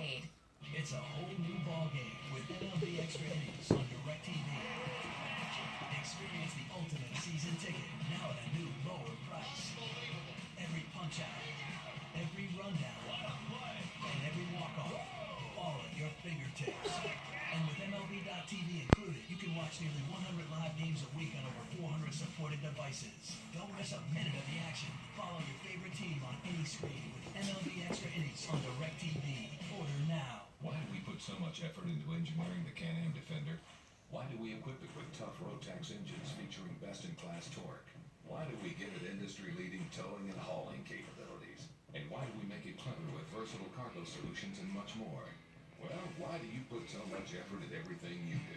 played. It's a whole new ballgame with MLB Extra Innings on DirecTV. Experience the ultimate season ticket now at a new lower price. Every punch out, every rundown, and every walk-off, all at your fingertips. And with MLB.tv included, you can watch nearly 100 live games a week on over 400 supported devices. Don't miss a minute of the action. Follow your favorite team on any screen with MLB Extra Innings on DirecTV. Order now. Why do we put so much effort into engineering the Can-Am Defender? Why do we equip it with tough Rotax engines featuring best-in-class torque? Why do we give it industry-leading towing and hauling capabilities? And why do we make it clever with versatile cargo solutions and much more? Well, why do you put so much effort in everything you do?